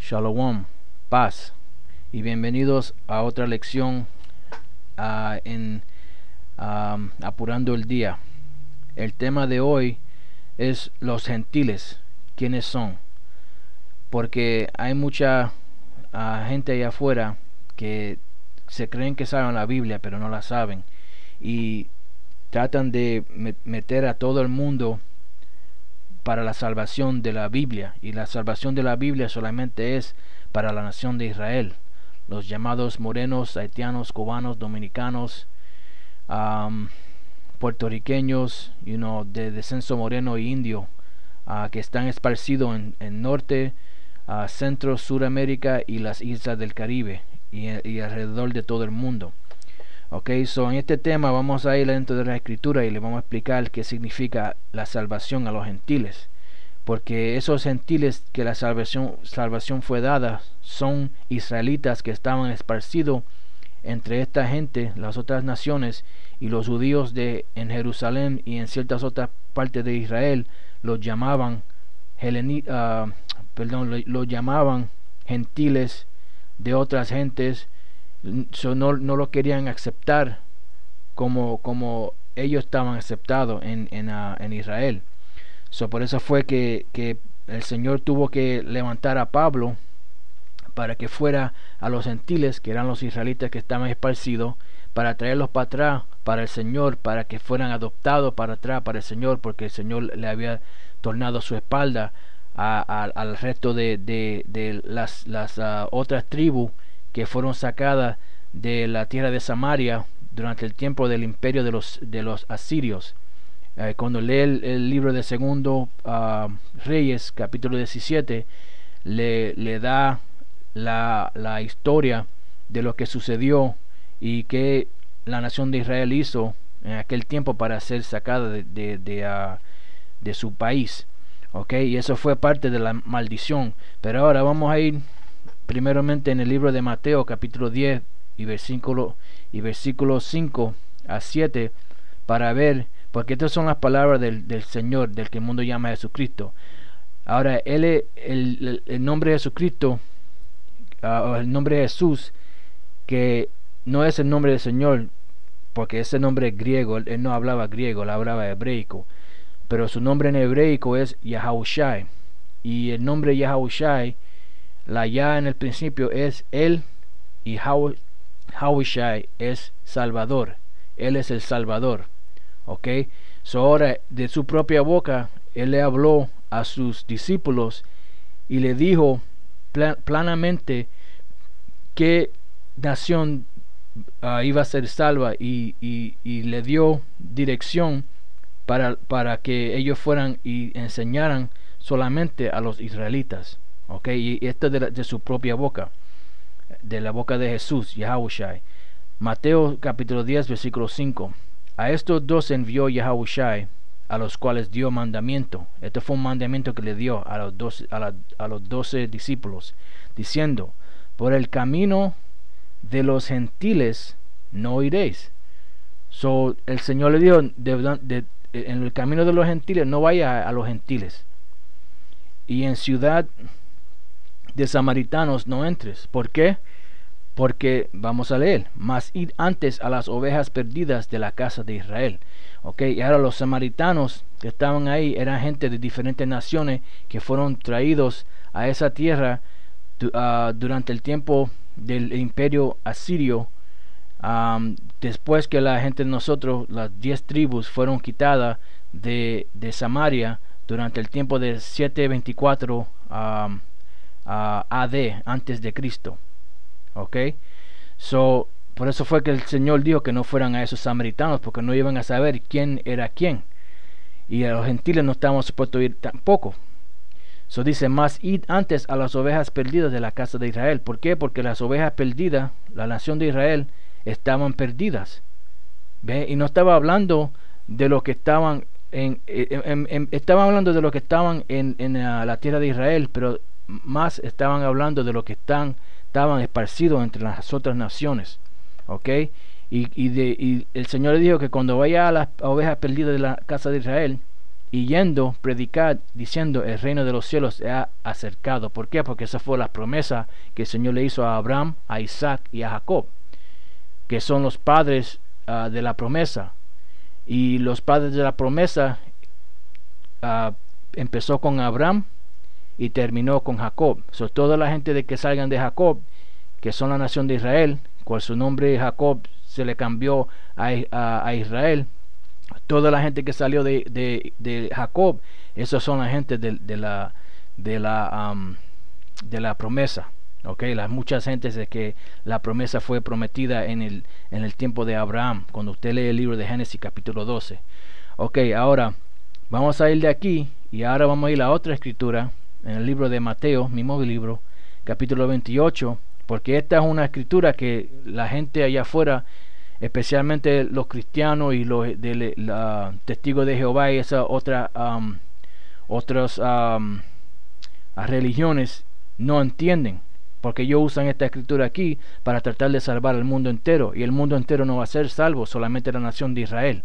Shalom, paz y bienvenidos a otra lección en Apurando el Día. El tema de hoy es los gentiles, ¿quiénes son? Porque hay mucha gente allá afuera que se creen que saben la Biblia pero no la saben y tratan de meter a todo el mundo para la salvación de la Biblia, y la salvación de la Biblia solamente es para la nación de Israel, los llamados morenos, haitianos, cubanos, dominicanos, puertorriqueños, de descenso moreno e indio, que están esparcidos en norte, centro, suramérica y las islas del Caribe y alrededor de todo el mundo. En este tema vamos a ir dentro de la escritura y le vamos a explicar qué significa la salvación a los gentiles, porque esos gentiles que la salvación fue dada son israelitas que estaban esparcidos entre esta gente, las otras naciones, y los judíos en Jerusalén y en ciertas otras partes de Israel los llamaban los llamaban gentiles de otras gentes. No lo querían aceptar como ellos estaban aceptados en Israel. Por eso fue que el Señor tuvo que levantar a Pablo para que fuera a los gentiles, que eran los israelitas que estaban esparcidos, para traerlos para atrás para el Señor, para que fueran adoptados para atrás para el Señor, porque el Señor le había tornado su espalda al resto de las otras tribus que fueron sacadas de la tierra de Samaria durante el tiempo del imperio de los asirios. Cuando lee el libro de Segundo Reyes, capítulo 17, le da la historia de lo que sucedió y que la nación de Israel hizo en aquel tiempo para ser sacada de su país. Y eso fue parte de la maldición. Pero ahora vamos a ir primeramente en el libro de Mateo, capítulo 10 y versículos 5 a 7, para ver, porque estas son las palabras del Señor, del que el mundo llama Jesucristo. Ahora, el nombre de Jesucristo, o el nombre de Jesús, que no es el nombre del Señor, porque ese nombre es griego, él no hablaba griego, él hablaba hebraico, pero su nombre en hebraico es Yahushai, y el nombre Yahushai, la ya en el principio es él, y Yahushai es Salvador. Él es el Salvador. Ahora de su propia boca él le habló a sus discípulos y le dijo planamente qué nación iba a ser salva, y le dio dirección para que ellos fueran y enseñaran solamente a los israelitas. Y esto es de su propia boca, de la boca de Jesús, Yahushai. Mateo capítulo 10 versículo 5. A estos dos envió Yahushai, a los cuales dio mandamiento. Este fue un mandamiento que le dio a los 12 discípulos, diciendo: por el camino de los gentiles no iréis. El Señor le dijo, en el camino de los gentiles no vaya a los gentiles, y en ciudad de samaritanos no entres. ¿Por qué? Porque, vamos a leer, mas id antes a las ovejas perdidas de la casa de Israel. Y ahora los samaritanos que estaban ahí eran gente de diferentes naciones que fueron traídos a esa tierra durante el tiempo del imperio asirio, después que la gente de nosotros, las 10 tribus, fueron quitadas de Samaria durante el tiempo de 724 AD, antes de Cristo. Por eso fue que el Señor dijo que no fueran a esos samaritanos, porque no iban a saber quién era quién, y a los gentiles no estábamos supuestos a ir tampoco. Dice: más id antes a las ovejas perdidas de la casa de Israel. ¿Por qué? Porque las ovejas perdidas, la nación de Israel, estaban perdidas. Y no estaba hablando de los que estaban estaba hablando de los que estaban en la tierra de Israel, pero más estaban hablando de los que estaban esparcidos entre las otras naciones. Y el Señor le dijo que cuando vaya a las ovejas perdidas de la casa de Israel, y yendo, predicar, diciendo, el reino de los cielos se ha acercado. ¿Por qué? Porque esa fue la promesa que el Señor le hizo a Abraham, a Isaac y a Jacob, que son los padres de la promesa. Y los padres de la promesa empezó con Abraham y terminó con Jacob. Toda la gente de que salgan de Jacob, que son la nación de Israel, cual su nombre Jacob se le cambió a Israel, toda la gente que salió de Jacob, esos son la gente de la promesa. Las muchas gentes de que la promesa fue prometida en el tiempo de Abraham, cuando usted lee el libro de Génesis capítulo 12. Ahora vamos a ir de aquí y ahora vamos a ir a otra escritura en el libro de Mateo, mismo libro, capítulo 28, porque esta es una escritura que la gente allá afuera, especialmente los cristianos y los testigos de Jehová y esas otras religiones no entienden, porque ellos usan esta escritura aquí para tratar de salvar al mundo entero, y el mundo entero no va a ser salvo, solamente la nación de Israel.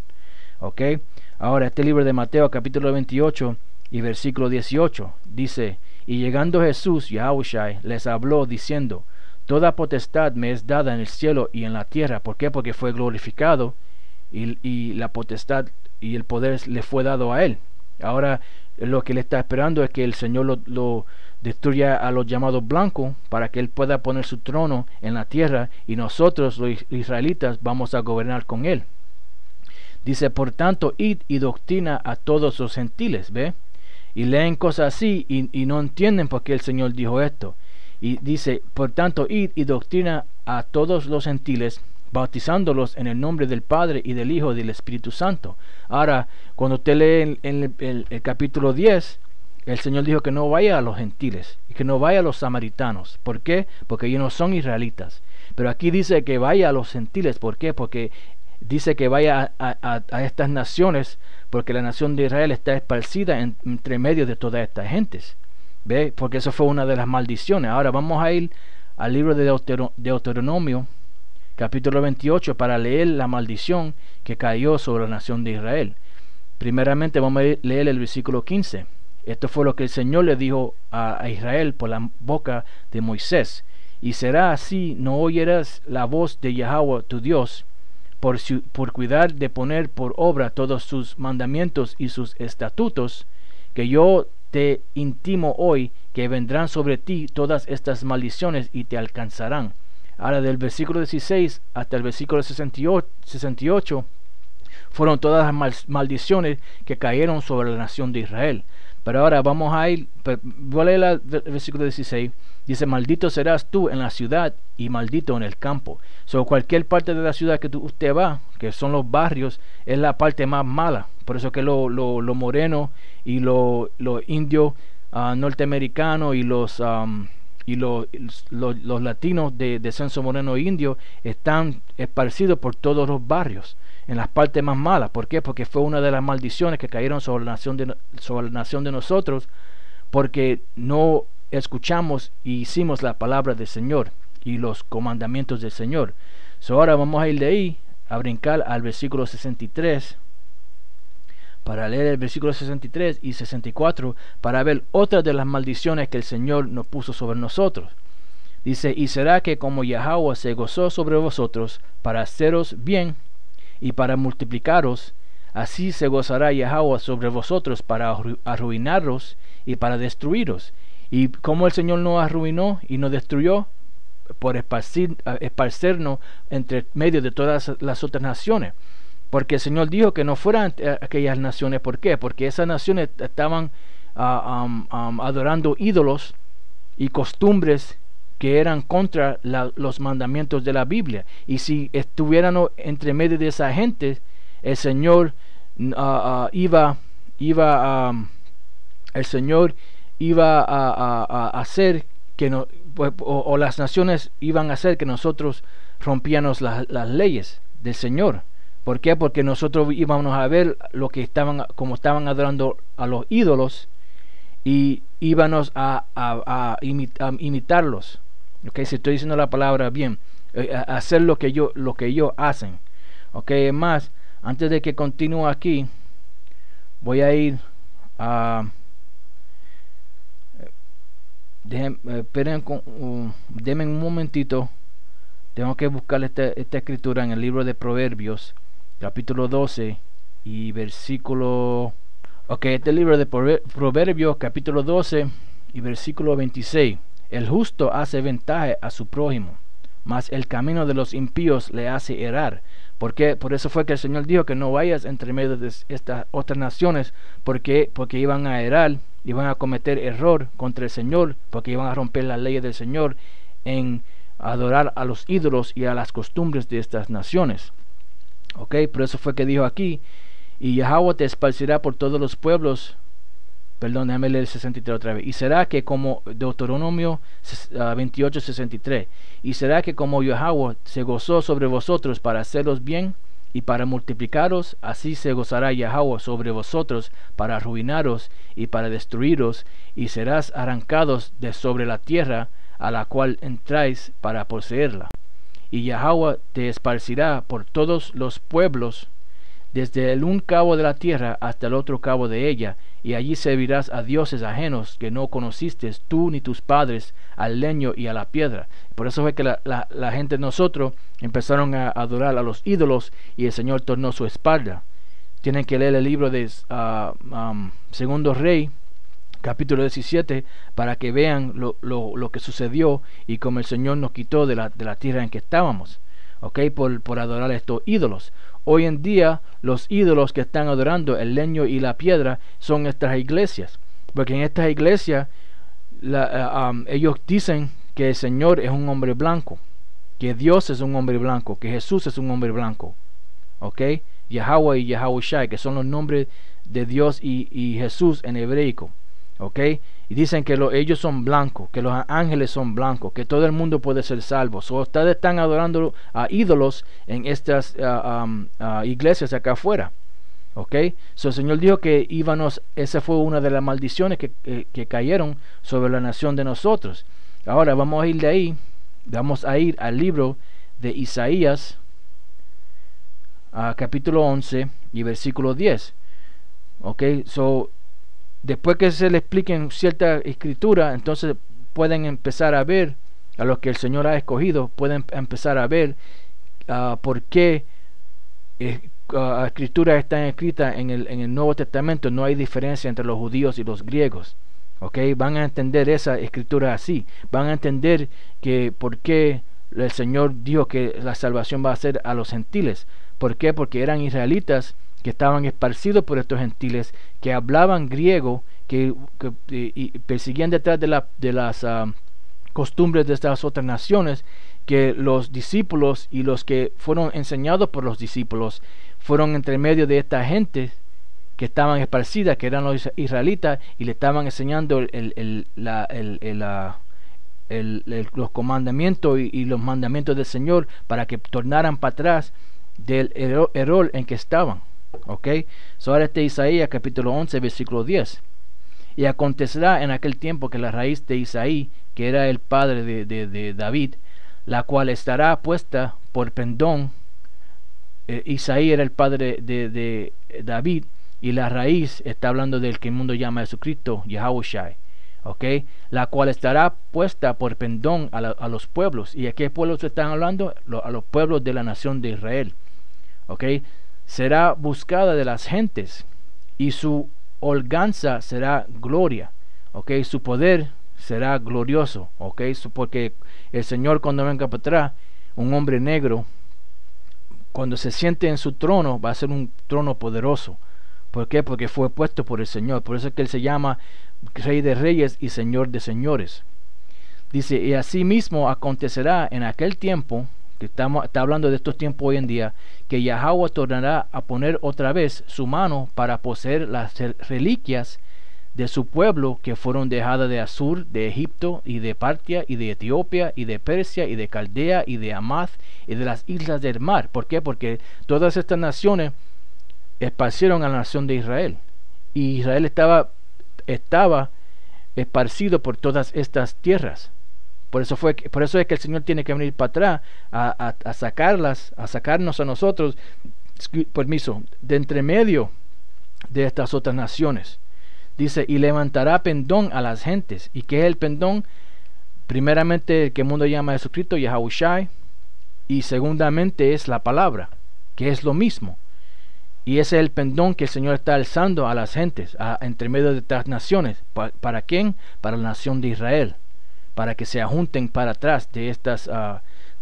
Ahora este libro de Mateo capítulo 28 y versículo 18 dice: y llegando Jesús, Yahushua, les habló diciendo: toda potestad me es dada en el cielo y en la tierra. ¿Por qué? Porque fue glorificado y la potestad y el poder le fue dado a él. Ahora lo que le está esperando es que el Señor lo destruya a los llamados blancos, para que él pueda poner su trono en la tierra, y nosotros los israelitas vamos a gobernar con él. Dice: por tanto, id y doctrina a todos los gentiles. ¿Ve? Y leen cosas así y no entienden por qué el Señor dijo esto. Y dice: por tanto, id y doctrina a todos los gentiles, bautizándolos en el nombre del Padre y del Hijo y del Espíritu Santo. Ahora, cuando usted lee en el capítulo 10, el Señor dijo que no vaya a los gentiles y que no vaya a los samaritanos. ¿Por qué? Porque ellos no son israelitas. Pero aquí dice que vaya a los gentiles. ¿Por qué? Porque dice que vaya a estas naciones, porque la nación de Israel está esparcida entre medio de todas estas gentes. ¿Ve? Porque eso fue una de las maldiciones. Ahora vamos a ir al libro de Deuteronomio capítulo 28 para leer la maldición que cayó sobre la nación de Israel. Primeramente vamos a leer el versículo 15. Esto fue lo que el Señor le dijo a Israel por la boca de Moisés: y será así, no oirás la voz de Yahweh tu Dios, por cuidar de poner por obra todos sus mandamientos y sus estatutos, que yo te intimo hoy, que vendrán sobre ti todas estas maldiciones y te alcanzarán. Ahora, del versículo 16 hasta el versículo 68 fueron todas las maldiciones que cayeron sobre la nación de Israel. Pero ahora vamos a ir, voy a leer el versículo 16. Dice: maldito serás tú en la ciudad y maldito en el campo. Cualquier parte de la ciudad que usted va, que son los barrios, es la parte más mala. Por eso que lo moreno y los indios norteamericanos y los latinos de censo moreno indio están esparcidos por todos los barrios, en las partes más malas. ¿Por qué? Porque fue una de las maldiciones que cayeron sobre la nación de nosotros, porque no escuchamos y hicimos la palabra del Señor y los comandamientos del Señor. Ahora vamos a ir de ahí a brincar al versículo 63 para leer el versículo 63 y 64 para ver otras de las maldiciones que el Señor nos puso sobre nosotros. Dice: y será que como Yahweh se gozó sobre vosotros para haceros bien y para multiplicaros, así se gozará Yahweh sobre vosotros para arruinaros y para destruiros. Y como el Señor nos arruinó y nos destruyó, por esparcernos entre medio de todas las otras naciones. Porque el Señor dijo que no fueran aquellas naciones. ¿Por qué? Porque esas naciones estaban adorando ídolos y costumbres que eran contra los mandamientos de la Biblia. Y si estuvieran entre medio de esa gente, el Señor iba a hacer que no, o las naciones iban a hacer que nosotros rompiéramos las leyes del Señor. ¿Por qué? Porque nosotros íbamos a ver lo que como estaban adorando a los ídolos, y íbamos a imitarlos. Si estoy diciendo la palabra bien, hacer lo que ellos hacen. Es más, antes de que continúe aquí, voy a ir Ah, denme un momentito. Tengo que buscar esta escritura en el libro de Proverbios, capítulo 12 y versículo... Ok, este libro de Proverbios, capítulo 12 y versículo 26. El justo hace ventaja a su prójimo, mas el camino de los impíos le hace errar. Porque por eso fue que el Señor dijo que no vayas entre medio de estas otras naciones, porque iban a errar, iban a cometer error contra el Señor, porque iban a romper las leyes del Señor en adorar a los ídolos y a las costumbres de estas naciones. Ok, por eso fue que dijo aquí, y Yahweh te esparcirá por todos los pueblos. Perdón, déjame leer el 63 otra vez. Y será que como Deuteronomio 28:63, y será que como Yahweh se gozó sobre vosotros para haceros bien y para multiplicaros, así se gozará Yahweh sobre vosotros para arruinaros y para destruiros, y serás arrancados de sobre la tierra a la cual entráis para poseerla. Y Yahweh te esparcirá por todos los pueblos, desde el un cabo de la tierra hasta el otro cabo de ella, y allí servirás a dioses ajenos que no conociste tú ni tus padres, al leño y a la piedra. Por eso fue que la gente de nosotros empezaron a adorar a los ídolos, y el Señor tornó su espalda. Tienen que leer el libro de Segundo Rey, capítulo 17, para que vean lo que sucedió y cómo el Señor nos quitó de la tierra en que estábamos, por adorar a estos ídolos. Hoy en día los ídolos que están adorando, el leño y la piedra, son estas iglesias, porque en estas iglesias ellos dicen que el Señor es un hombre blanco, que Dios es un hombre blanco, que Jesús es un hombre blanco, Yahweh y Yahushai, que son los nombres de Dios y Jesús en hebraico, y dicen que ellos son blancos, que los ángeles son blancos, que todo el mundo puede ser salvo. Ustedes están adorando a ídolos en estas iglesias acá afuera. El Señor dijo que esa fue una de las maldiciones que cayeron sobre la nación de nosotros. Ahora vamos a ir de ahí, vamos a ir al libro de Isaías, capítulo 11 y versículo 10. Después que se le expliquen cierta escritura, entonces pueden empezar a ver a los que el Señor ha escogido, pueden empezar a ver por qué escrituras están escritas en el Nuevo Testamento. No hay diferencia entre los judíos y los griegos. Van a entender esa escritura así. Van a entender que por qué el Señor dijo que la salvación va a ser a los gentiles. ¿Por qué? Porque eran israelitas que estaban esparcidos por estos gentiles, que hablaban griego, y persiguían detrás de las costumbres de estas otras naciones, que los discípulos y los que fueron enseñados por los discípulos fueron entre medio de esta gente que estaban esparcidas, que eran los israelitas, y le estaban enseñando los comandamientos y los mandamientos del Señor, para que tornaran para atrás del error en que estaban. Ahora Isaías capítulo 11 versículo 10. Y acontecerá en aquel tiempo que la raíz de Isaí, que era el padre de David, la cual estará puesta por pendón. Isaí era el padre de David, y la raíz está hablando del que el mundo llama Jesucristo, Yahushai, la cual estará puesta por pendón a los pueblos. ¿Y a qué pueblos se están hablando? A los pueblos de la nación de Israel. Será buscada de las gentes, y su holganza será gloria. Su poder será glorioso. Porque el Señor, cuando venga para atrás, un hombre negro, cuando se siente en su trono, va a ser un trono poderoso. ¿Por qué? Porque fue puesto por el Señor. Por eso es que Él se llama Rey de Reyes y Señor de Señores. Dice, y así mismo acontecerá en aquel tiempo, que está hablando de estos tiempos hoy en día, que Yahweh tornará a poner otra vez su mano para poseer las reliquias de su pueblo, que fueron dejadas de Asur, de Egipto, y de Partia, y de Etiopía, y de Persia, y de Caldea, y de Hamath, y de las islas del mar. ¿Por qué? Porque todas estas naciones esparcieron a la nación de Israel, y Israel estaba esparcido por todas estas tierras. Por eso es que el Señor tiene que venir para atrás a sacarnos a nosotros, de entre medio de estas otras naciones. Dice, y levantará pendón a las gentes. ¿Y qué es el pendón? Primeramente, el que el mundo llama Jesucristo, Yahushai, y segundamente es la palabra, que es lo mismo. Y ese es el pendón que el Señor está alzando a las gentes, entre medio de estas naciones. ¿Para quién? Para la nación de Israel, para que se ajunten para atrás de estas,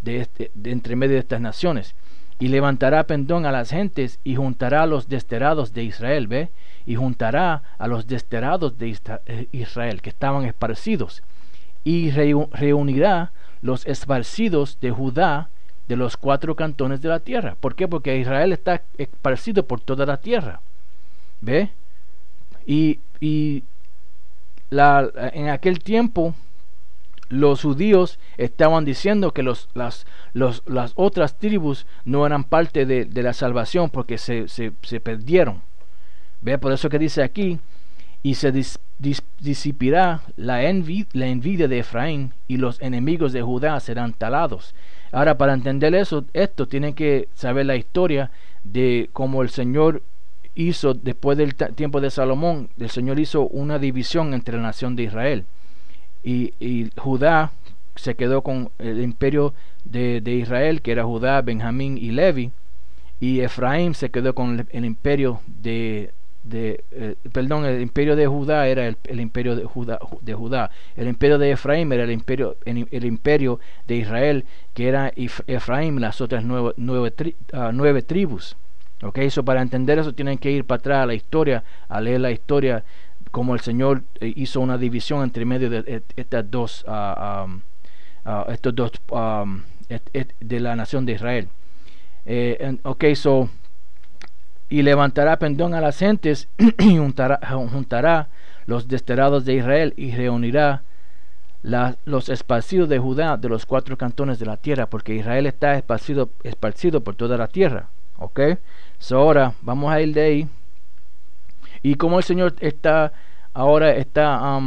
de entre medio de estas naciones. Y levantará pendón a las gentes y juntará a los desterrados de Israel, ¿ve? Y juntará a los desterrados de Israel, que estaban esparcidos, y reunirá los esparcidos de Judá de los 4 cantones de la tierra. ¿Por qué? Porque Israel está esparcido por toda la tierra, ¿ve? Y en aquel tiempo los judíos estaban diciendo que las otras tribus no eran parte de la salvación, porque se perdieron, ¿ve? Por eso que dice aquí, y se disipará la envidia de Efraín, y los enemigos de Judá serán talados. Ahora, para entender esto tienen que saber la historia de cómo el Señor hizo, después del tiempo de Salomón, el Señor hizo una división entre la nación de Israel. Y Judá se quedó con el imperio de Israel, que era Judá, Benjamín y Levi, y Efraín se quedó con el imperio el imperio de Judá era el imperio de Judá. El imperio de Efraín era el imperio de Israel, que era Efraín, las otras 9 tribus. Ok, eso, para entender eso tienen que ir para atrás a la historia, a leer la historia, como el Señor hizo una división entre medio de estas dos de la nación de Israel. Y levantará pendón a las gentes y juntará los desterrados de Israel, y reunirá los esparcidos de Judá de los 4 cantones de la tierra, porque Israel está esparcido por toda la tierra. Ok, ahora vamos a ir de ahí. Y como el Señor ahora está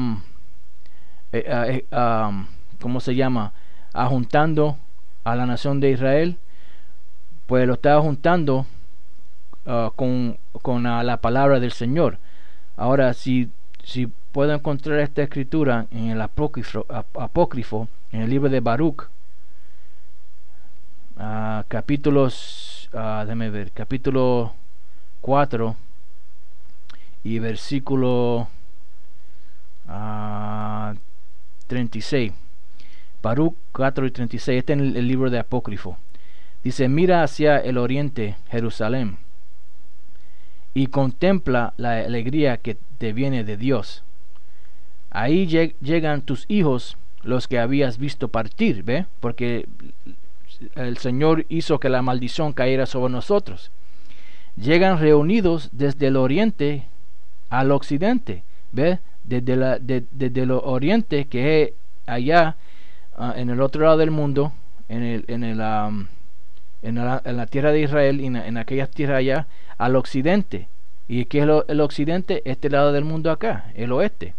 ¿cómo se llama? Ajuntando a la nación de Israel, pues lo está juntando con la palabra del Señor. Ahora, si puedo encontrar esta escritura en el apócrifo, en el libro de Baruch, capítulos, déjame ver, capítulo 4 y versículo 36. Baruch 4 y 36. Este es el libro de apócrifo. Dice: mira hacia el oriente, Jerusalén, y contempla la alegría que te viene de Dios. Ahí llegan tus hijos, los que habías visto partir, ¿ve? Porque el Señor hizo que la maldición cayera sobre nosotros. Llegan reunidos desde el oriente al occidente, ¿ve? Desde el oriente, que es allá en el otro lado del mundo, en la tierra de Israel, y en aquellas tierras allá, al occidente. ¿Y qué es el occidente? Este lado del mundo acá, el oeste.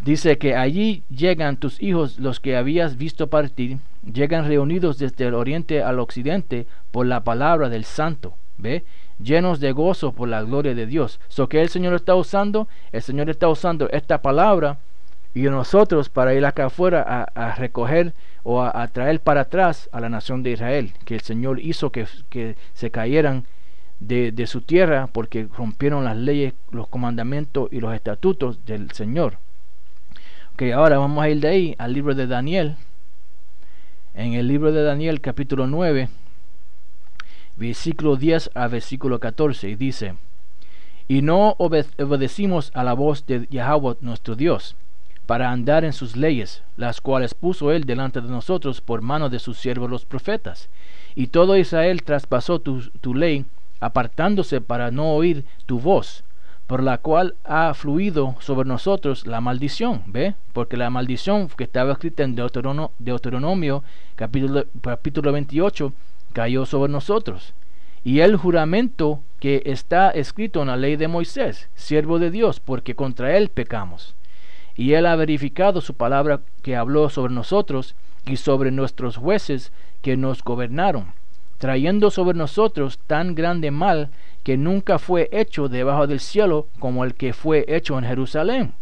Dice que allí llegan tus hijos, los que habías visto partir, llegan reunidos desde el oriente al occidente por la palabra del Santo, ¿ve? Llenos de gozo por la gloria de Dios. ¿Que el Señor está usando? El Señor está usando esta palabra, y nosotros para ir acá afuera a recoger o a traer para atrás a la nación de Israel, que el Señor hizo que se cayeran de su tierra, porque rompieron las leyes, los comandamientos y los estatutos del Señor. Ahora vamos a ir de ahí al libro de Daniel. En el libro de Daniel, capítulo 9, versículo 10 a versículo 14, y dice: y no obedecimos a la voz de Yahweh nuestro Dios, para andar en sus leyes, las cuales puso él delante de nosotros por mano de sus siervos los profetas. Y todo Israel traspasó tu ley, apartándose para no oír tu voz, por la cual ha fluido sobre nosotros la maldición, ¿ve? Porque la maldición que estaba escrita en Deuteronomio capítulo 28 cayó sobre nosotros. Y el juramento que está escrito en la ley de Moisés, siervo de Dios, porque contra él pecamos. Y él ha verificado su palabra que habló sobre nosotros y sobre nuestros jueces que nos gobernaron. trayendo sobre nosotros tan grande mal que nunca fue hecho debajo del cielo como el que fue hecho en Jerusalén.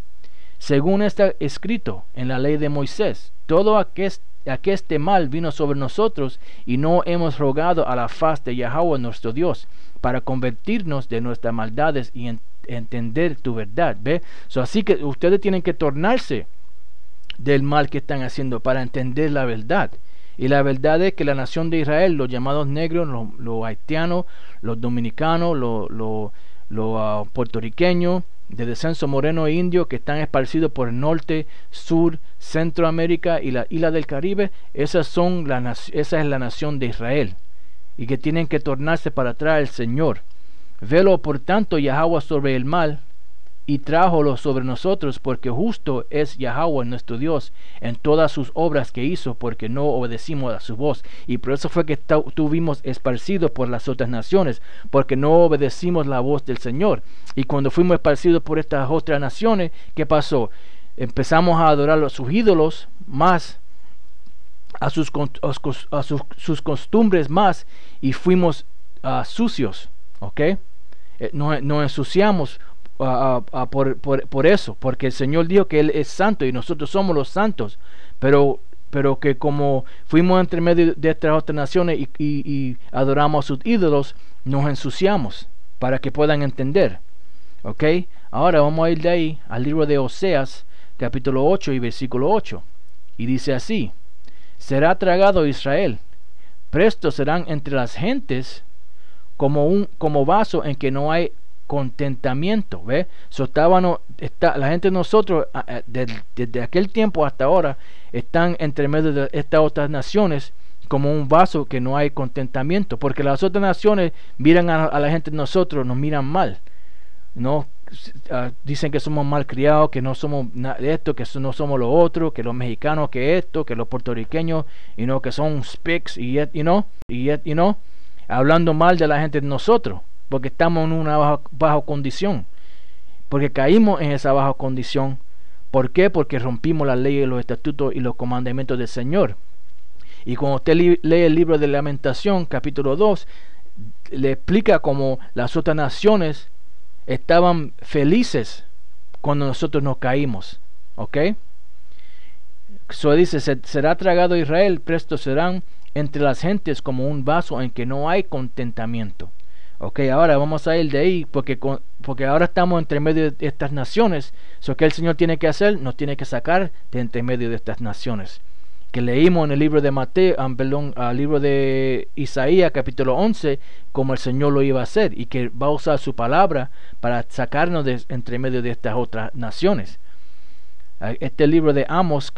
Según está escrito en la ley de Moisés, todo aqueste mal vino sobre nosotros, y no hemos rogado a la faz de Yahweh nuestro Dios, para convertirnos de nuestras maldades y entender tu verdad. ¿Ve? Así que ustedes tienen que tornarse del mal que están haciendo para entender la verdad. Y la verdad es que la nación de Israel, los llamados negros, los haitianos, los dominicanos, los puertorriqueños, de descenso moreno e indio, que están esparcidos por el norte, sur, Centroamérica y la isla del Caribe, esa es la nación de Israel, y que tienen que tornarse para atrás al Señor. Velo por tanto Yahweh sobre el mal, y trájolo sobre nosotros, porque justo es Yahweh nuestro Dios en todas sus obras que hizo, porque no obedecimos a su voz. Y por eso fue que tuvimos esparcidos por las otras naciones, porque no obedecimos la voz del Señor. Y cuando fuimos esparcidos por estas otras naciones, ¿qué pasó? Empezamos a adorar a sus ídolos más, a sus costumbres más, y fuimos sucios, ¿ok? Nos ensuciamos por eso, porque el Señor dijo que Él es santo y nosotros somos los santos, pero que como fuimos entre medio de estas otras naciones y adoramos a sus ídolos, nos ensuciamos, para que puedan entender. ¿Ok? Ahora vamos a ir de ahí al libro de Oseas, capítulo 8 y versículo 8, y dice así: será tragado Israel, presto serán entre las gentes como vaso en que no hay contentamiento. ¿Ve? La gente de nosotros desde aquel tiempo hasta ahora están entre medio de estas otras naciones como un vaso que no hay contentamiento, porque las otras naciones miran a la gente de nosotros, nos miran mal, no dicen que somos mal criados, que no somos esto, que no somos lo otro, que los mexicanos que esto, que los puertorriqueños que son spics hablando mal de la gente de nosotros, porque estamos en una baja condición, porque caímos en esa baja condición. ¿Por qué? Porque rompimos las leyes, los estatutos y los comandamientos del Señor. Y cuando usted lee el libro de Lamentación, capítulo 2, le explica cómo las otras naciones estaban felices cuando nosotros nos caímos. ¿Ok? Eso dice: será tragado Israel, presto serán entre las gentes como un vaso en que no hay contentamiento. Ok, ahora vamos a ir de ahí, porque ahora estamos entre medio de estas naciones. Eso que el Señor tiene que hacer, nos tiene que sacar de entre medio de estas naciones, que leímos en el libro de al libro de Isaías capítulo 11, como el Señor lo iba a hacer, y que va a usar su palabra para sacarnos de entre medio de estas otras naciones. Este libro de Amos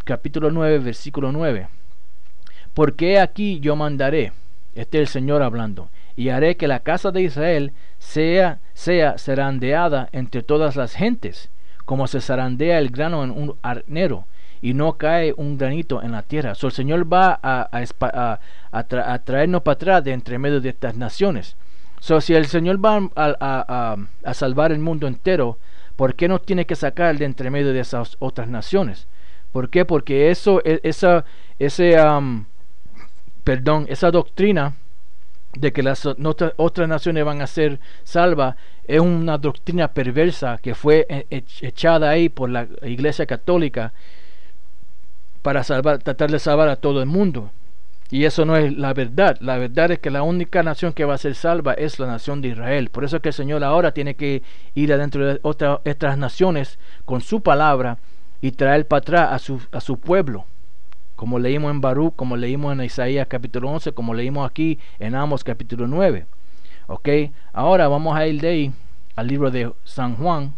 capítulo 9 versículo 9: porque aquí yo mandaré, este es el Señor hablando, y haré que la casa de Israel sea zarandeada entre todas las gentes, como se zarandea el grano en un arnero, y no cae un granito en la tierra. El Señor va a traernos para atrás de entre medio de estas naciones. Si el Señor va a salvar el mundo entero, ¿por qué nos tiene que sacar de entre medio de esas otras naciones? ¿Por qué? Porque esa doctrina de que las otras naciones van a ser salvas es una doctrina perversa que fue echada ahí por la Iglesia Católica para tratar de salvar a todo el mundo. Y eso no es la verdad. La verdad es que la única nación que va a ser salva es la nación de Israel. Por eso es que el Señor ahora tiene que ir adentro de otras naciones con su palabra y traer para atrás a su pueblo, como leímos en Baruch, como leímos en Isaías capítulo 11, como leímos aquí en Amos capítulo 9. Ok, ahora vamos a ir de ahí al libro de San Juan,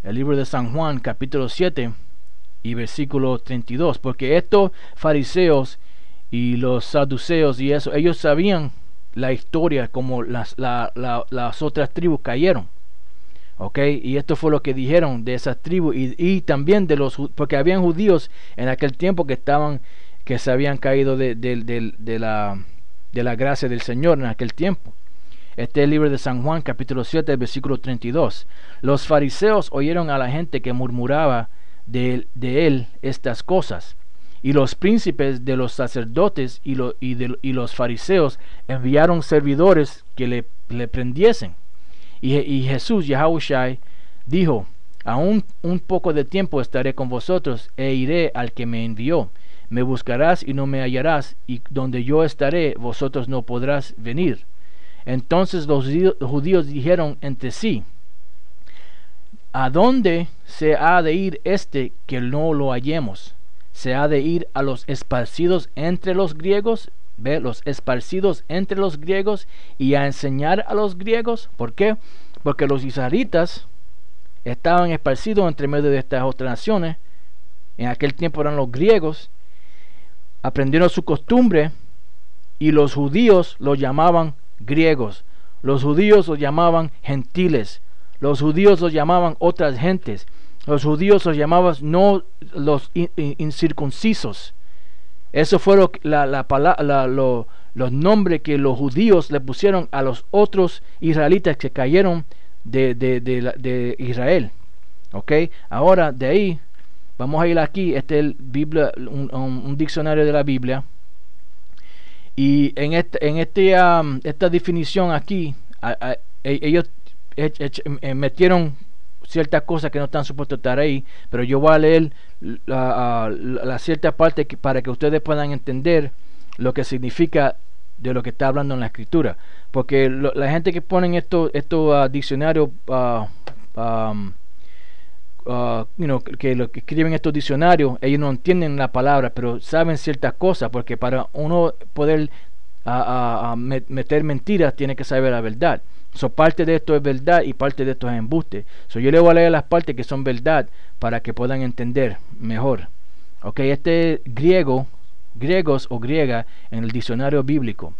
el libro de San Juan capítulo 7 y versículo 32, porque estos fariseos y los saduceos y eso, ellos sabían la historia, como las otras tribus cayeron. Ok, y esto fue lo que dijeron de esas tribus y también porque habían judíos en aquel tiempo que se habían caído de la gracia del Señor en aquel tiempo. Este es el libro de San Juan capítulo 7 versículo 32. Los fariseos oyeron a la gente que murmuraba de él estas cosas, Y los príncipes de los sacerdotes y los fariseos enviaron servidores que le prendiesen. Y Jesús, Yahushai, dijo: aún un poco de tiempo estaré con vosotros, e iré al que me envió. Me buscarás y no me hallarás, y donde yo estaré, vosotros no podrás venir. Entonces los judíos dijeron entre sí: ¿a dónde se ha de ir este que no lo hallemos? ¿Se ha de ir a los esparcidos entre los griegos? ¿Ve? Los esparcidos entre los griegos, y a enseñar a los griegos. ¿Por qué? Porque los israelitas estaban esparcidos entre medio de estas otras naciones. En aquel tiempo eran los griegos. Aprendieron su costumbre, y los judíos los llamaban griegos. Los judíos los llamaban gentiles. Los judíos los llamaban otras gentes. Los judíos los llamaban no los incircuncisos. Eso fue los nombres que los judíos le pusieron a los otros israelitas que cayeron de Israel. Ok, ahora de ahí vamos a ir aquí. Este es un diccionario de la Biblia, y en esta definición aquí ellos metieron ciertas cosas que no están supuestos estar ahí, pero yo voy a leer la cierta parte para que ustedes puedan entender lo que significa de lo que está hablando en la escritura. Porque la gente que ponen estos diccionarios, que lo que escriben estos diccionarios, ellos no entienden la palabra, pero saben ciertas cosas, porque para uno poder meter mentiras tiene que saber la verdad. Parte de esto es verdad y parte de esto es embuste. Yo le voy a leer las partes que son verdad para que puedan entender mejor. Ok, este es griegos o griega en el diccionario bíblico.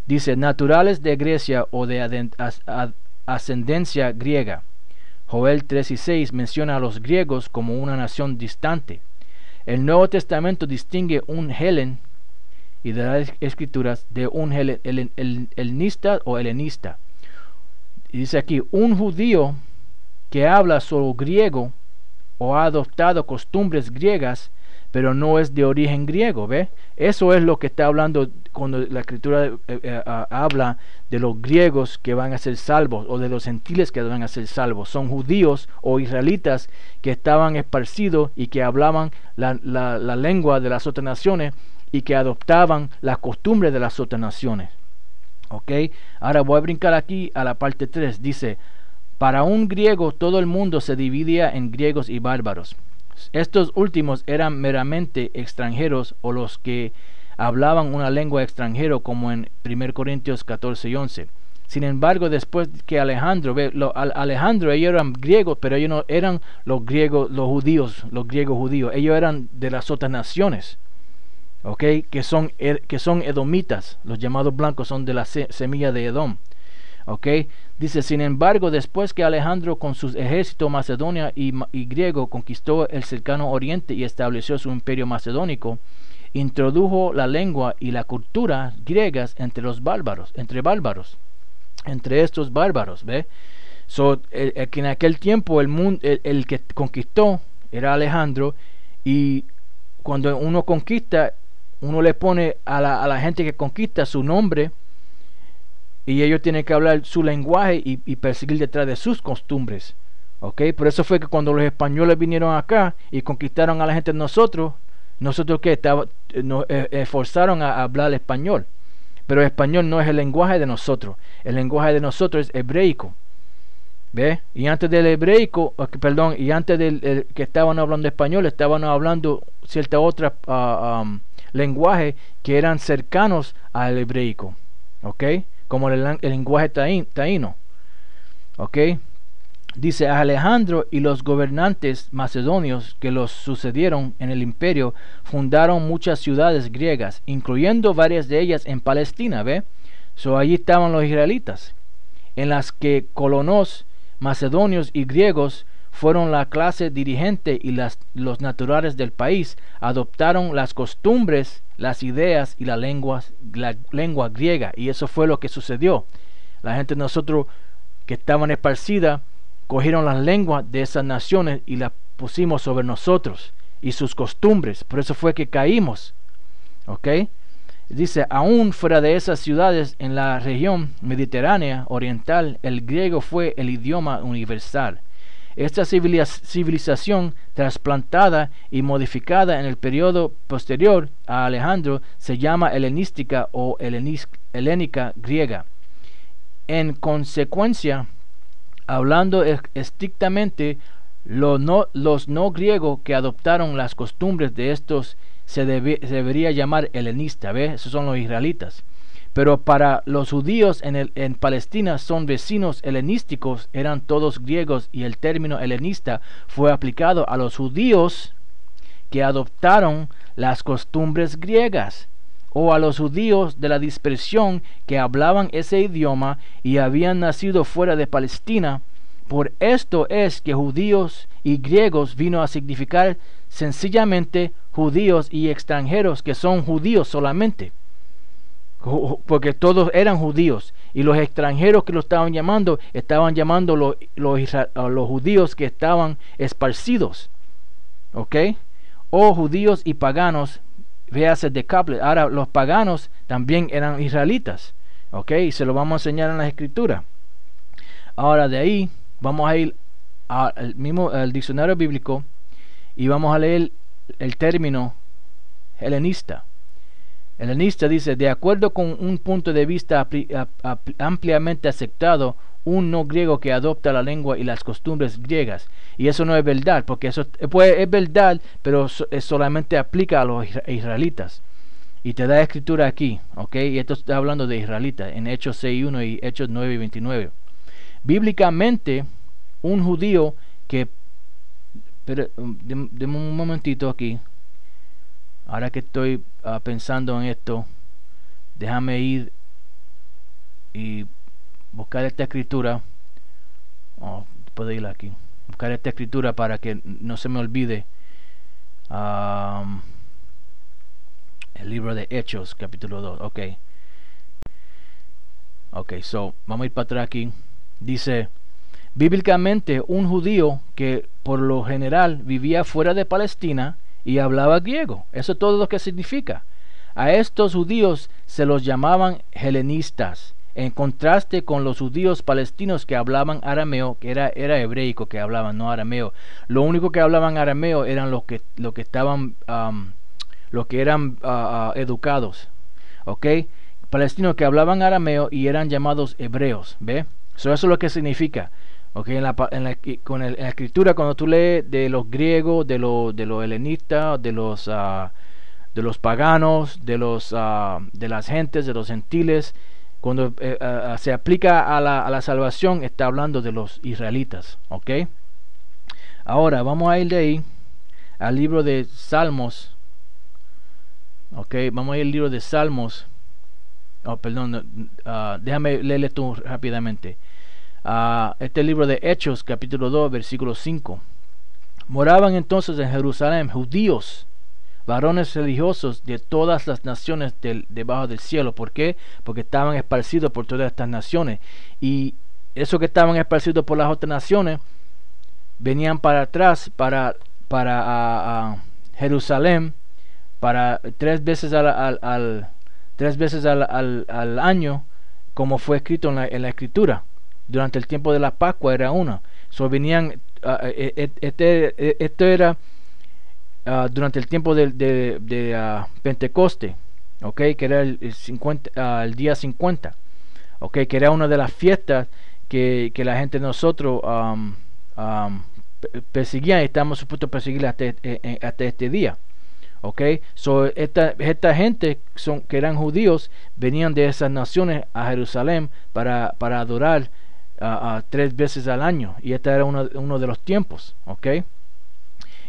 Dice: naturales de Grecia o de ascendencia griega. Joel 3:6 menciona a los griegos como una nación distante. El Nuevo Testamento distingue un Helen, y de las escrituras, de un helenista o helenista. Y dice aquí: un judío que habla solo griego o ha adoptado costumbres griegas, pero no es de origen griego. ¿Ve? Eso es lo que está hablando cuando la escritura habla de los griegos que van a ser salvos, o de los gentiles que van a ser salvos. Son judíos o israelitas que estaban esparcidos y que hablaban la lengua de las otras naciones y que adoptaban las costumbres de las otras naciones. Ok, ahora voy a brincar aquí a la parte 3. Dice: para un griego todo el mundo se dividía en griegos y bárbaros. Estos últimos eran meramente extranjeros, o los que hablaban una lengua extranjera, como en 1 Corintios 14 y 11. Sin embargo, después que Alejandro, ellos eran griegos, pero ellos no eran los griegos, los griegos judíos. Ellos eran de las otras naciones. Okay, que son edomitas. Los llamados blancos son de la semilla de Edom. Okay, dice: sin embargo, después que Alejandro con sus ejércitos macedonio y griego conquistó el cercano oriente y estableció su imperio macedónico, introdujo la lengua y la cultura griegas entre estos bárbaros. ¿Ve? Que en aquel tiempo el que conquistó era Alejandro, y cuando uno conquista, uno le pone a la gente que conquista su nombre, y ellos tienen que hablar su lenguaje y perseguir detrás de sus costumbres. ¿Okay? Por eso fue que cuando los españoles vinieron acá y conquistaron a la gente de nosotros que nos forzaron a hablar español. Pero el español no es el lenguaje de nosotros. El lenguaje de nosotros es hebreico. ¿Ve? Y antes del hebreico, y antes del que estaban hablando español, estaban hablando cierta otra lenguaje que eran cercanos al hebreico. ¿Ok? Como el lenguaje taíno. ¿Ok? Dice: Alejandro y los gobernantes macedonios que los sucedieron en el imperio fundaron muchas ciudades griegas, incluyendo varias de ellas en Palestina. ¿Ve? Allí estaban los israelitas, en las que colonos macedonios y griegos fueron la clase dirigente, y los naturales del país adoptaron las costumbres, las ideas y la lengua griega. Y eso fue lo que sucedió. La gente de nosotros que estaban esparcidas cogieron las lenguas de esas naciones y las pusimos sobre nosotros, y sus costumbres. Por eso fue que caímos. ¿Ok? Dice, aún fuera de esas ciudades en la región mediterránea oriental, el griego fue el idioma universal. Esta civilización trasplantada y modificada en el periodo posterior a Alejandro se llama helenística o helénica griega. En consecuencia, hablando estrictamente, los no griegos que adoptaron las costumbres de estos se debería llamar helenista, ¿ves? Esos son los israelitas. Pero para los judíos en Palestina son vecinos helenísticos, eran todos griegos, y el término helenista fue aplicado a los judíos que adoptaron las costumbres griegas, o a los judíos de la dispersión que hablaban ese idioma y habían nacido fuera de Palestina. Por esto es que judíos y griegos vino a significar sencillamente judíos y extranjeros que son judíos solamente, porque todos eran judíos, y los extranjeros que lo estaban llamando los judíos que estaban esparcidos, ¿ok? O judíos y paganos, véase de Couplet. Ahora los paganos también eran israelitas, ¿ok? Y se lo vamos a enseñar en la escritura. Ahora de ahí vamos a ir al diccionario bíblico y vamos a leer el término helenista. Helenista dice, de acuerdo con un punto de vista ampliamente aceptado, un no griego que adopta la lengua y las costumbres griegas. Y eso no es verdad, porque eso es verdad, pero solamente aplica a los israelitas. Y te da escritura aquí, ¿ok? Y esto está hablando de israelitas, en Hechos 6:1 y Hechos 9:29. Bíblicamente, un judío que... Pero, deme un momentito aquí. Ahora que estoy pensando en esto, déjame ir y buscar esta escritura. Puedo ir aquí. Buscar esta escritura para que no se me olvide. El libro de Hechos, capítulo 2. Ok, so vamos a ir para atrás aquí. Dice, bíblicamente, un judío que por lo general vivía fuera de Palestina y hablaba griego. Eso es todo lo que significa. A estos judíos se los llamaban helenistas, en contraste con los judíos palestinos que hablaban arameo, que era hebreico que hablaban, no arameo. Lo único que hablaban arameo eran los que eran educados, ¿ok? Palestinos que hablaban arameo y eran llamados hebreos, ¿ve? Eso es lo que significa. Okay, en la escritura, cuando tú lees de los griegos, de los helenistas, de los paganos, de las gentes, de los gentiles, cuando se aplica a la salvación, está hablando de los israelitas. ¿Ok? Ahora vamos a ir de ahí al libro de Salmos. ¿Ok? Vamos a ir al libro de Salmos. Déjame leerle tú rápidamente. Este libro de Hechos, capítulo 2, versículo 5. Moraban entonces en Jerusalén judíos, varones religiosos de todas las naciones debajo del cielo. ¿Por qué? Porque estaban esparcidos por todas estas naciones. Y esos que estaban esparcidos por las otras naciones venían para atrás, para Jerusalén, para tres veces al año, como fue escrito en la escritura. Durante el tiempo de la Pascua era una. Venían, esto era durante el tiempo de Pentecoste, que era el día 50, que era una de las fiestas que la gente de nosotros perseguía, y estamos supuestos a perseguir hasta este día. Esta gente que eran judíos venían de esas naciones a Jerusalén para adorar tres veces al año, y este era uno de los tiempos.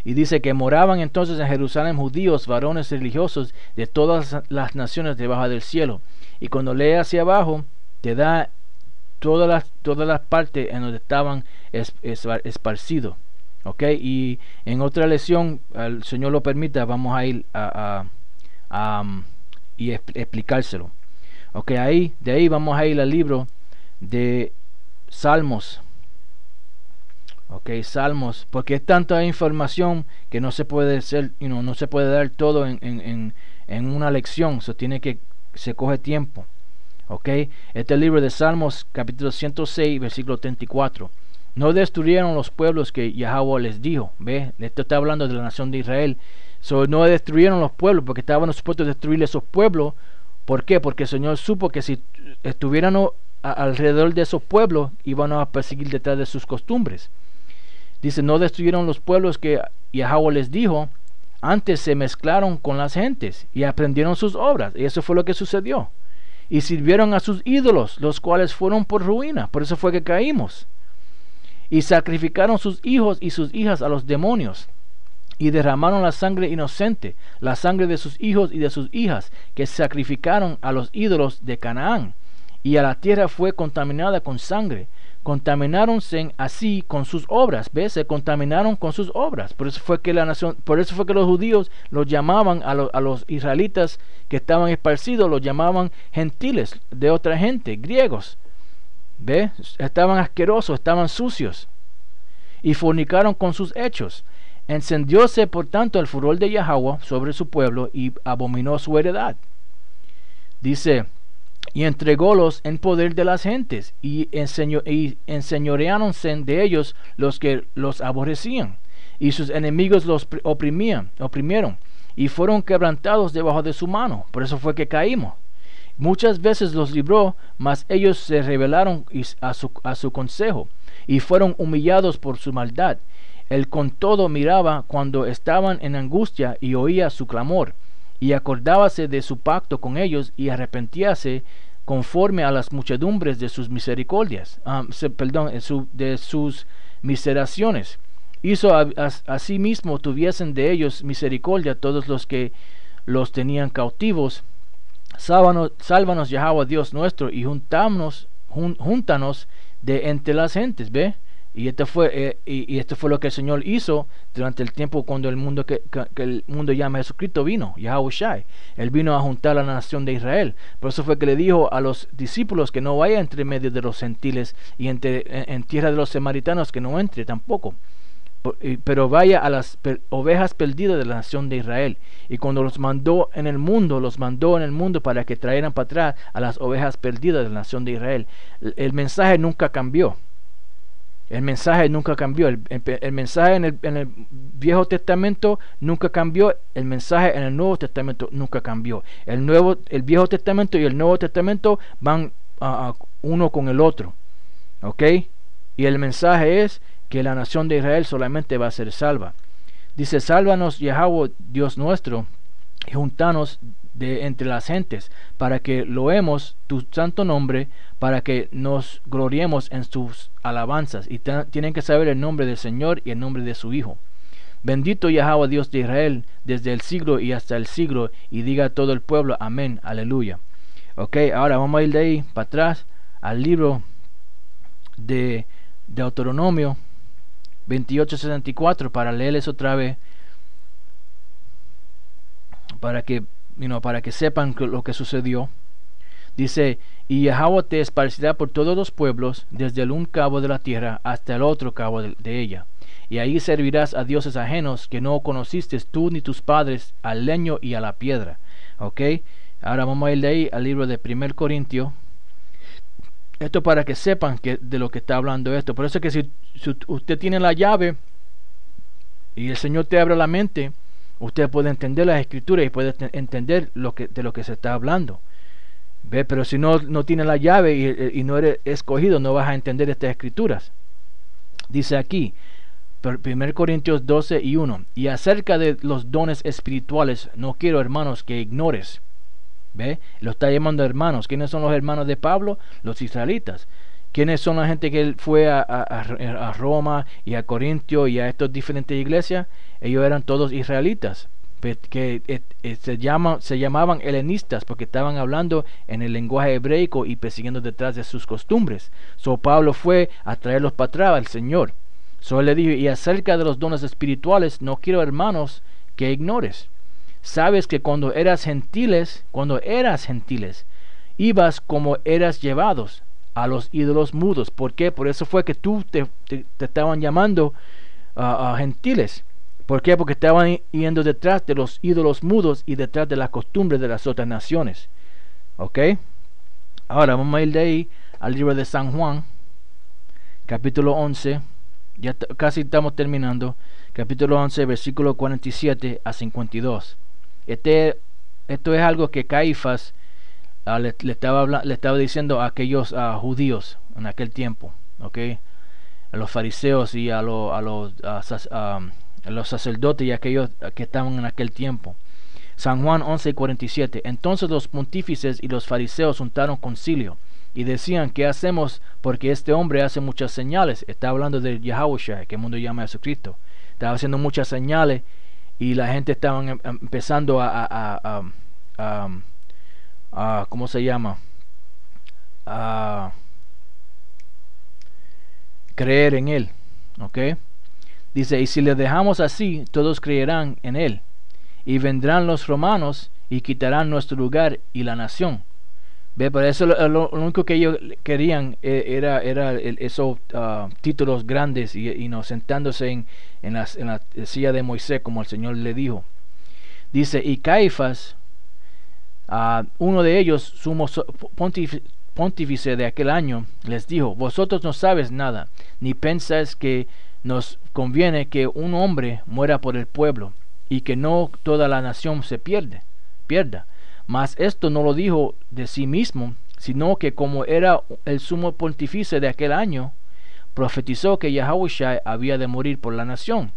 Y dice que moraban entonces en Jerusalén judíos, varones religiosos de todas las naciones debajo del cielo. Y cuando lee hacia abajo te da todas las partes en donde estaban esparcidos. Y en otra lección, el Señor lo permita, vamos a ir y explicárselo. De ahí vamos a ir al libro de Salmos, Ok, Salmos, porque es tanta información que no se puede ser, no se puede dar todo en una lección, se coge tiempo. Ok, este libro de Salmos, capítulo 106, versículo 34. No destruyeron los pueblos que Yahweh les dijo. ¿Ve? Esto está hablando de la nación de Israel. No destruyeron los pueblos porque estaban supuestos a destruir esos pueblos. ¿Por qué? Porque el Señor supo que si estuvieran alrededor de esos pueblos, iban a perseguir detrás de sus costumbres. Dice, no destruyeron los pueblos que Yahweh les dijo, antes se mezclaron con las gentes y aprendieron sus obras. Y eso fue lo que sucedió. Y sirvieron a sus ídolos, los cuales fueron por ruina. Por eso fue que caímos. Y sacrificaron sus hijos y sus hijas a los demonios. Y derramaron la sangre inocente, la sangre de sus hijos y de sus hijas, que sacrificaron a los ídolos de Canaán. Y a la tierra fue contaminada con sangre. Contaminaronse así con sus obras. ¿Ves? Se contaminaron con sus obras. Por eso fue que los judíos los llamaban a los israelitas que estaban esparcidos, los llamaban gentiles de otra gente, griegos. ¿Ves? Estaban asquerosos, estaban sucios. Y fornicaron con sus hechos. Encendióse por tanto el furor de Yahweh sobre su pueblo y abominó su heredad. Dice, y entrególos en poder de las gentes, y enseñoreáronse de ellos los que los aborrecían, y sus enemigos los oprimieron, y fueron quebrantados debajo de su mano. Por eso fue que caímos. Muchas veces los libró, mas ellos se rebelaron a su consejo, y fueron humillados por su maldad. Él con todo miraba cuando estaban en angustia y oía su clamor, y acordábase de su pacto con ellos y arrepentíase conforme a las muchedumbres de sus misericordias, de sus miseraciones. Hizo asimismo tuviesen de ellos misericordia todos los que los tenían cautivos. Sálvanos Yahweh Dios nuestro, y júntanos de entre las gentes. ¿Ve? Y esto fue lo que el Señor hizo durante el tiempo cuando el mundo que el mundo llama Jesucristo vino, Yahweh Shai. Él vino a juntar a la nación de Israel. Por eso fue que le dijo a los discípulos que no vaya entre medio de los gentiles, y en tierra de los samaritanos que no entre tampoco, pero vaya a las ovejas perdidas de la nación de Israel. Y cuando los mandó en el mundo para que trajeran para atrás a las ovejas perdidas de la nación de Israel. El mensaje nunca cambió. El mensaje nunca cambió. El mensaje en el Viejo Testamento nunca cambió. El mensaje en el Nuevo Testamento nunca cambió. El Viejo Testamento y el Nuevo Testamento van uno con el otro. ¿Ok? Y el mensaje es que la nación de Israel solamente va a ser salva. Dice, sálvanos Yahweh Dios nuestro, y juntanos de entre las gentes, para que loemos tu santo nombre, para que nos gloriemos en sus alabanzas. Y tienen que saber el nombre del Señor y el nombre de su Hijo. Bendito Yahweh Dios de Israel, desde el siglo y hasta el siglo, y diga todo el pueblo, amén, aleluya. Ok, ahora vamos a ir de ahí para atrás al libro de Deuteronomio 28:64 para leerles otra vez, para que sepan lo que sucedió. Dice, y Yahweh te esparcirá por todos los pueblos, desde el un cabo de la tierra hasta el otro cabo de ella, y ahí servirás a dioses ajenos que no conociste tú ni tus padres, al leño y a la piedra. Ok, ahora vamos a ir de ahí al libro de 1 Corintios. Esto para que sepan de lo que está hablando esto. Por eso es que si usted tiene la llave y el Señor te abre la mente, usted puede entender las escrituras y puede entender de lo que se está hablando. ¿Ve? Pero si no tiene la llave y no eres escogido, no vas a entender estas escrituras. Dice aquí, 1 Corintios 12:1, y acerca de los dones espirituales, no quiero, hermanos, que ignores. ¿Ve? Lo está llamando hermanos. ¿Quiénes son los hermanos de Pablo? Los israelitas. ¿Quiénes son la gente que él fue a Roma y a Corintio y a estas diferentes iglesias? Ellos eran todos israelitas, que se llamaban helenistas, porque estaban hablando en el lenguaje hebreico y persiguiendo detrás de sus costumbres. Pablo fue a traerlos para atrás al Señor. Él le dijo, y acerca de los dones espirituales, no quiero, hermanos, que ignores. Sabes que cuando eras gentiles, ibas como eras llevados, a los ídolos mudos. ¿Por qué? Por eso fue que te estaban llamando a gentiles. ¿Por qué? Porque estaban yendo detrás de los ídolos mudos y detrás de las costumbres de las otras naciones. ¿Ok? Ahora vamos a ir de ahí al libro de San Juan, capítulo 11. Ya casi estamos terminando. Capítulo 11, versículo 47 a 52. Esto es algo que Caifás le estaba diciendo a aquellos judíos en aquel tiempo. ¿Ok? A los fariseos y a los sacerdotes y aquellos que estaban en aquel tiempo. San Juan 11:47. Entonces los pontífices y los fariseos juntaron concilio y decían: ¿qué hacemos? Porque este hombre hace muchas señales. Está hablando de Yahushua, que el mundo llama a Jesucristo. Estaba haciendo muchas señales y la gente estaba empezando ¿cómo se llama? A creer en él. ¿Ok? Dice: y si le dejamos así, todos creerán en él, y vendrán los romanos y quitarán nuestro lugar y la nación. ¿Ve? Por eso lo único que ellos querían era esos títulos grandes y no sentándose en la silla de Moisés, como el Señor le dijo. Dice: y Caifás, uno de ellos, sumo pontífice de aquel año, les dijo: vosotros no sabéis nada, ni pensáis que nos conviene que un hombre muera por el pueblo, y que no toda la nación se pierda. Mas esto no lo dijo de sí mismo, sino que como era el sumo pontífice de aquel año, profetizó que Yahushua había de morir por la nación,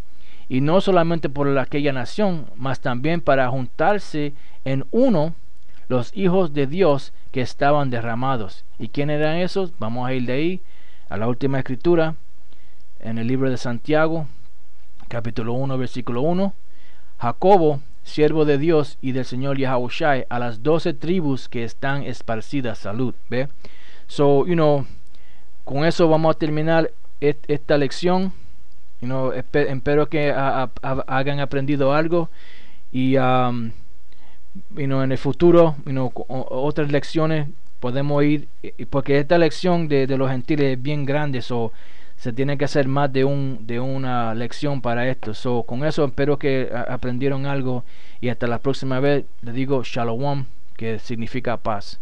y no solamente por aquella nación, mas también para juntarse en uno los hijos de Dios que estaban derramados. ¿Y quién eran esos? Vamos a ir de ahí a la última escritura, en el libro de Santiago, capítulo 1, versículo 1. Jacobo, siervo de Dios y del Señor Yahushua, a las 12 tribus que están esparcidas, salud. ¿Ve? So, con eso vamos a terminar esta lección. Espero que hayan aprendido algo, y en el futuro, otras lecciones podemos ir, porque esta lección de los gentiles es bien grande. So, se tiene que hacer más de una lección para esto. So, con eso espero que aprendieron algo, y hasta la próxima vez les digo Shalom, que significa paz.